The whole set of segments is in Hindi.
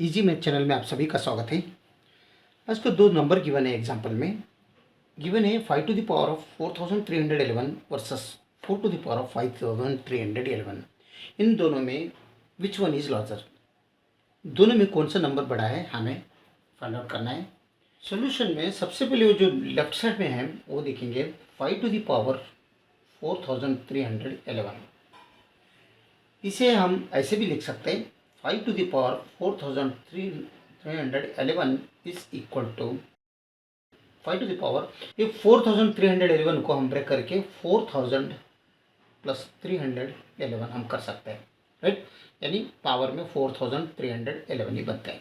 इजी मैथ चैनल में आप सभी का स्वागत है। आज को दो नंबर गिवन है एग्जांपल में। गिवन है 5 to the power of 4311 versus 4 to the power of 5311। इन दोनों में विच वन इज लार्जर, दोनों में कौन सा नंबर बड़ा है हमें फाइंड आउट करना है। सॉल्यूशन में सबसे पहले वो जो लेफ्ट साइड में है वो देखेंगे 5 टू द पावर 4311। इसे हम ऐसे भी लिख सकते हैं 5 to the power 4311 is equal to 5 to the power, ये 4311 को हम ब्रेक करके 4000 प्लस 311 हम कर सकते हैं, राइट। यानी पावर में 4311 ही बनता है।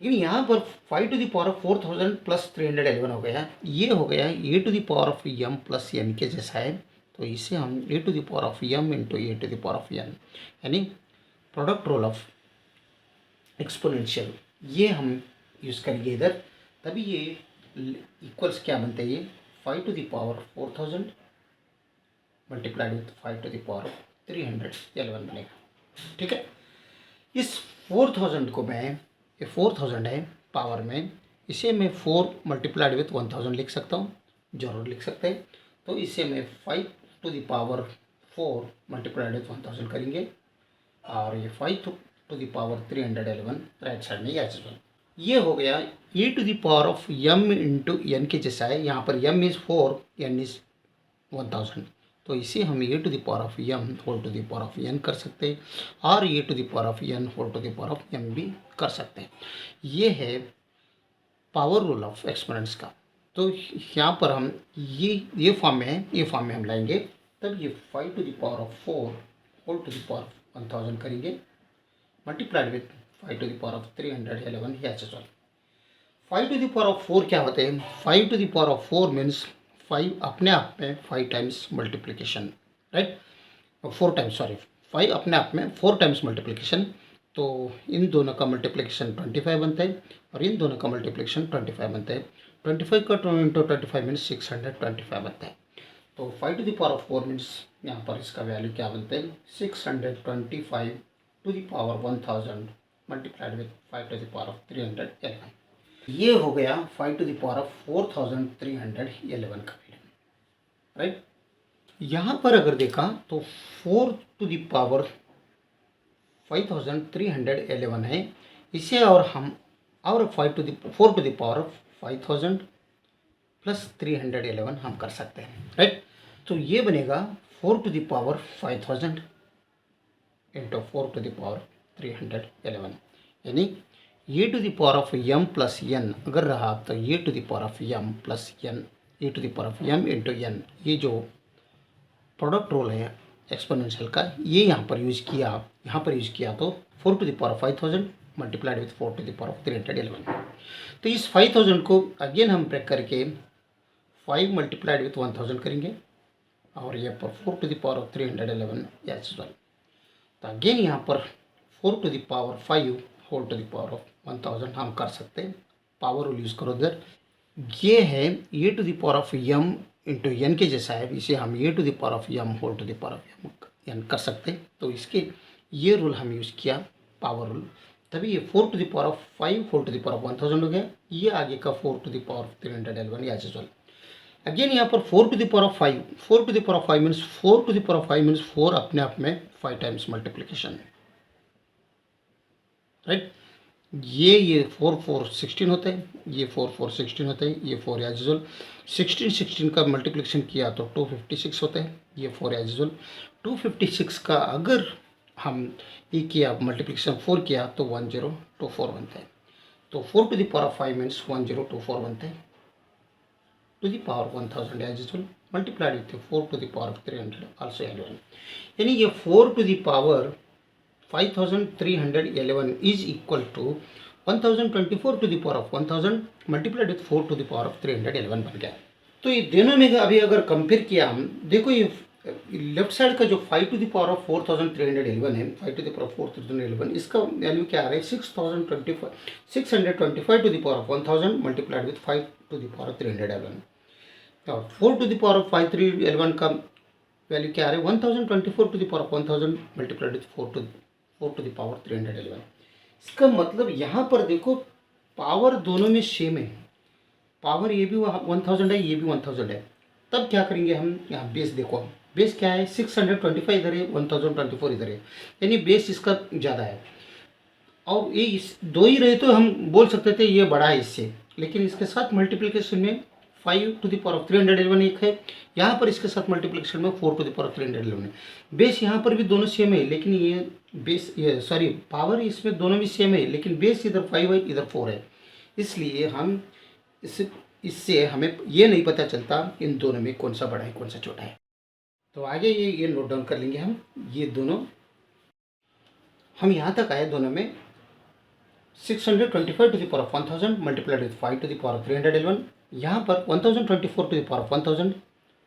लेकिन यहाँ पर 5 to the power of 4000 plus 311 हो गया, ये हो गया A to the power of M plus N के जैसा है। तो इसे हम A to the power of M into A to the power of N, यानी प्रोडक्ट रोल ऑफ एक्सपोनेंशियल, ये हम यूज़ करेंगे इधर। तभी ये इक्वल्स क्या बनते हैं, ये 5 to the power 4000 multiplied with 5 to the power 311 बनेगा, ठीक है। इस 4000 को मैं, ये 4000 है पावर में, इसे मैं 4 मल्टीप्लाइड विथ 1000 लिख सकता हूँ, जरूर लिख सकते हैं। तो इसे मैं 5 to the power 4 multiplied with 1000 करेंगे, और ये 5 to the power 311 right side में एज वेल। ये हो गया A to the power of M into N के जैसा है। यहाँ पर एम इज़ 4, एन इज़ 1000, तो इसे हम A to the power of M whole to the power of N कर सकते हैं, और A to the power of N whole to the power of M भी कर सकते हैं। ये है पावर रूल ऑफ एक्सपोनेंट्स का। तो यहाँ पर हम ये फॉर्म में है, ये फॉर्म में हम लाएंगे, तब ये 5 to the power of 4 whole to the power of 1000 करेंगे, multiplied with 5 to the power of 311 as well. 5 to the power of 4 क्या होते हैं, 5 to the power of 4 means 5 अपने आप में 5 times multiplication, right. 4 times, sorry, 5 अपने आप में 4 टाइम्स मल्टीप्लिकेशन। तो इन दोनों का मल्टीप्लिकेशन 25 बनता है, और इन दोनों का मल्टीप्लिकेशन 25 बनता है। 25 का इंटू 25 मीन्स 625 बनता है। तो 5 to the power of 4 means यहाँ पर इसका वैल्यू क्या बनता है, 625 to the power 1000 multiplied with 5 to the power of 311। ये हो गया 5 टू द पावर ऑफ 4311 का वैल्यू, राइट। यहाँ पर अगर देखा तो 4 टू द पावर 5311 है, इसे और हम और 4 to the power of 5000 plus 311 हम कर सकते हैं, राइट। तो ये बनेगा 4 to the power 5000 into 4 to the power 311, यानी A to the power of M plus N अगर रहा तो A to the power of M plus N, A to the power of M into N, ये जो प्रोडक्ट रोल है एक्सपोनेंशियल का, ये यहाँ पर यूज़ किया तो 4 to the power of 5000 multiplied with 4 to the power of 311। तो इस 5000 को अगेन हम ब्रेक करके 5 मल्टीप्लाइड विथ 1000 करेंगे, और ये पर 4 to the power of 311 as well. तो अगेन यहाँ पर 4 to the power 5 whole to the power of 1000 हम कर सकते हैं, पावर रूल यूज़ करो उधर। ये है ए to the power of M into N के जैसा है, इसे हम A to the power of M whole to the power of N कर सकते हैं। तो इसके ये रूल हम यूज़ किया, पावर रूल, तभी ये 4 to the power of 5 whole to the power of 1000 हो गया। ये आगे का 4 to the power of 311 as well. Again यहाँ पर 4 to the power of 5, 4 to the power of 5 means 4 to the power of 5 means 4 अपने आप में 5 टाइम्स मल्टीप्लिकेशन, राइट। ये 4 4 16 होता है, ये 4 4 16 होता है, ये 4 एज यूजुअल। 16 का मल्टीप्लिकेशन किया तो 256 होता है, ये 4 एज यूजुअल। 256 का अगर हम ये किया मल्टीप्लिकेशन 4 किया तो 1024 बनता है। तो 4 to the power of 5 means 1024 बनता है, to the power 1000 as usual multiplied with 4 to the power of 300 also 11, यानी ये 4 to the power 5311 is equal to 1024 to the power of 1000 multiplied with 4 to the power of 311 बन गया। तो ये दोनों में अभी अगर कंपेयर किया हम, देखो ये लेफ्ट साइड का जो 5 टू द पावर ऑफ 4311 है, 5 टू द पावर ऑफ 4311, इसका वैल्यू क्या आ रहा है, 625 to the power of 1000 multiplied with 5 to the power of 311, और 4 टू द पावर ऑफ 5311 का वैल्यू क्या आ रहा है, 1024 to the power of 1000 multiplied with 4 to the power 311। इसका मतलब यहाँ पर देखो पावर दोनों में सेम है, पावर ये भी 1000 है, ये भी 1000 है। तब क्या करेंगे हम, यहाँ बेस देखो, बेस क्या है 625 इधर है, 1024 इधर है, यानी बेस इसका ज़्यादा है। और ये इस दो ही रहे तो हम बोल सकते थे ये बड़ा है इससे, लेकिन इसके साथ मल्टीप्लिकेशन में 5 टू द पावर ऑफ 311 एक है, यहाँ पर इसके साथ मल्टीप्लिकेशन में 4 टू द पावर ऑफ 311 है। बेस यहाँ पर भी दोनों सेम है, लेकिन ये बेस ये सॉरी पावर इसमें दोनों भी सेम है, लेकिन बेस इधर 5 है इधर 4 है, इसलिए हम इससे हमें ये नहीं पता चलता इन दोनों में कौन सा बड़ा है कौन सा छोटा है। तो आगे ये नोट डाउन कर लेंगे हम, ये दोनों हम यहाँ तक आए, दोनों में 625 to the power of 1000 multiplied with 5 to the power of 311, यहाँ पर 1024 to the power of 1000,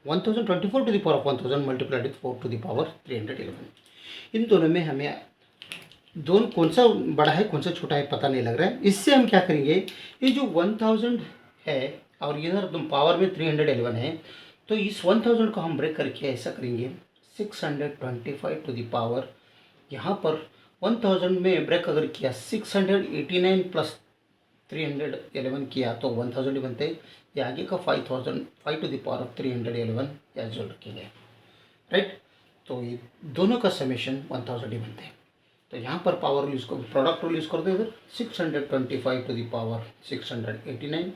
1024 to the power of 1000 multiplied with 4 to the power 311। इन दोनों में हमें दोनों कौन सा बड़ा है कौन सा छोटा है पता नहीं लग रहा है। इससे हम क्या करेंगे, ये जो 1000 है और इधर तुम पावर में 311 है, तो इस 1000 को हम ब्रेक करके ऐसा करेंगे 625 टू द पावर, यहाँ पर 1000 में ब्रेक अगर किया 689 प्लस 311 किया तो 1000 ही बनते हैं। ये आगे का 5000 5 to the power of 311 as well रखेंगे, राइट। तो ये दोनों का समेशन 1000 ही बनते हैं। तो यहाँ पर पावर यूज़ कर, प्रोडक्ट रूल यूज़ कर दो इधर, 625 to the power 689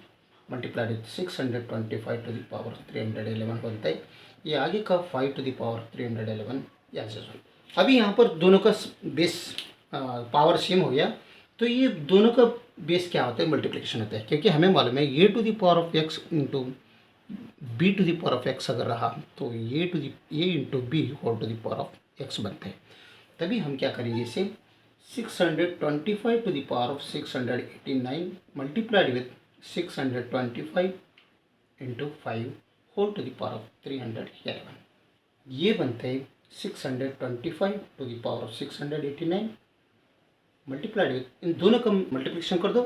multiplied with 625 to the power 311 बनता है। ये आगे का 5 to the power 311 as well. अभी यहाँ पर दोनों का बेस पावर सेम हो गया, तो ये दोनों का बेस क्या होता है, मल्टीप्लिकेशन होता है, क्योंकि हमें मालूम है ए to the power of x into b to the power of x अगर रहा तो a into b whole to the power of x बनते हैं। तभी हम क्या करेंगे इसे 625 to the power of 689 multiplied with 625 into 5 whole to the power of 311, ये बनते हैं 625 to the power of 689 multiplied with, इन दोनों का मल्टीप्लिकेशन कर दो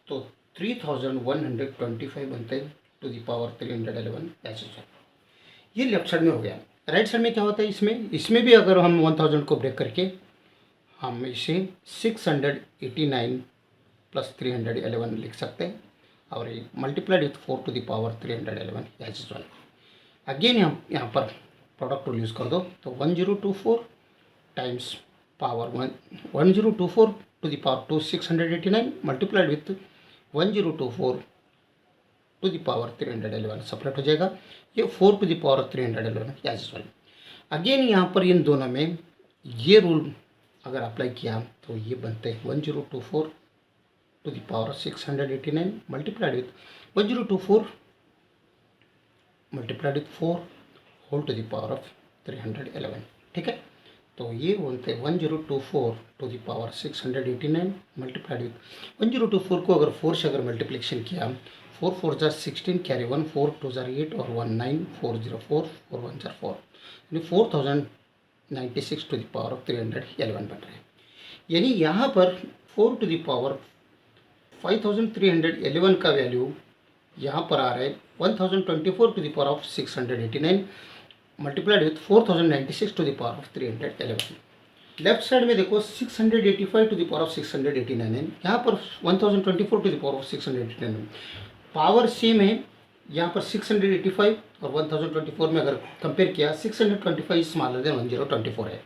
तो 3125 बनते हैं टू द पावर 311 ऐसे। ये लेफ्ट साइड में हो गया। राइट साइड में क्या होता है, इसमें भी अगर हम 1000 को ब्रेक करके हम इसे 689 प्लस 311 लिख सकते हैं, और ये multiplied with 4 to the power 311 as well. Again यहाँ पर प्रोडक्ट रूल यूज़ कर दो तो 1024 times power 1024 to the power 2 689 multiplied with 1024 to the power 311 separate हो जाएगा, ये 4 to the power 311 as well. Again यहाँ पर इन दोनों में ये रूल अगर अप्लाई किया तो ये बनते हैं 1024 to the power 689 multiplied with 1024 multiplied with 4 whole to the power of 311, ठीक है। तो ये बोलते हैं 1024 to the power 689 multiplied with 1024 को अगर 4 से अगर मल्टीप्लिकेशन किया 4 4 जार 16 कैरी 1 4 2 जार 8 और 1 9 4 0 4 4 1 जार 4 यानी 4096 टू द पावर ऑफ 311 बन रहे हैं। यानी यहाँ पर 4 टू द पावर 5311 का वैल्यू यहाँ पर आ रहा है 1024 to the power of 689 multiplied with 4096 to the power of 311। Left side में देखो 685 टू द पावर ऑफ 689 है, यहाँ पर 1024 to the power of 689 power same है। यहाँ पर 685 और 1024 में अगर कंपेयर किया 625 स्मॉलर देन 1024 है।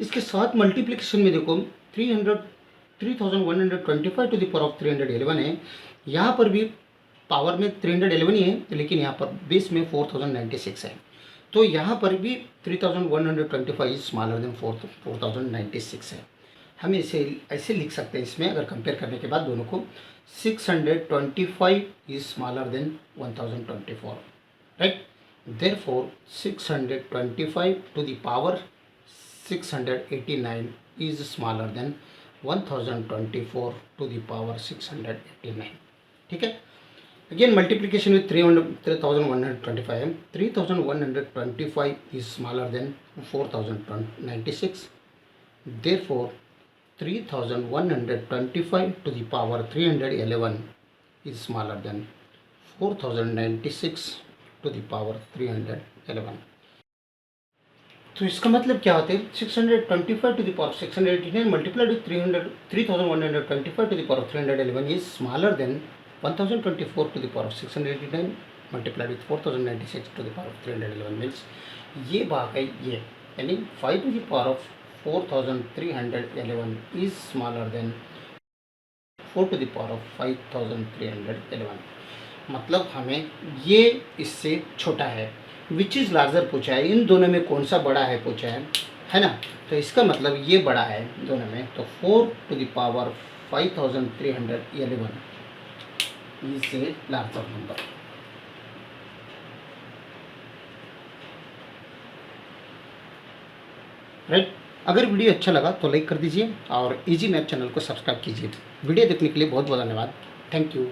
इसके साथ मल्टीप्लिकेशन में देखो 3125 टू द पावर ऑफ 311 है, यहाँ पर भी पावर में 311 ही है, लेकिन यहाँ पर बेस में 4096 है, तो यहाँ पर भी 3125 स्मॉलर देन 4096 है। हम इसे ऐसे लिख सकते हैं इसमें अगर कंपेयर करने के बाद दोनों को 625 is smaller than 1024, right. Therefore 625 to the power 689 is smaller than 1024 to the power 689, ठीक है। Again multiplication with 3125 है, 3125 is smaller than 4096, therefore 3125 to the power 311 is smaller than 4096 to the power 311. तो इसका मतलब क्या होता है 625 to the power 689 multiplied with 3125 to the power 311 is smaller than 1024 to the power 689 multiplied with 4096 to the power 311 means ये भाग है ये, यानी 5 to the power of 4311 is smaller than 4 to the power of 5311। मतलब हमें ये इससे छोटा है, विच इज़ लार्जर पूछा है, इन दोनों में कौन सा बड़ा है पूछा है ना। तो इसका मतलब ये बड़ा है दोनों में, तो 4 to the power 5311 is a larger number. Right. अगर वीडियो अच्छा लगा तो लाइक कर दीजिए और इजी मैथ चैनल को सब्सक्राइब कीजिए। वीडियो देखने के लिए बहुत बहुत धन्यवाद। Thank you.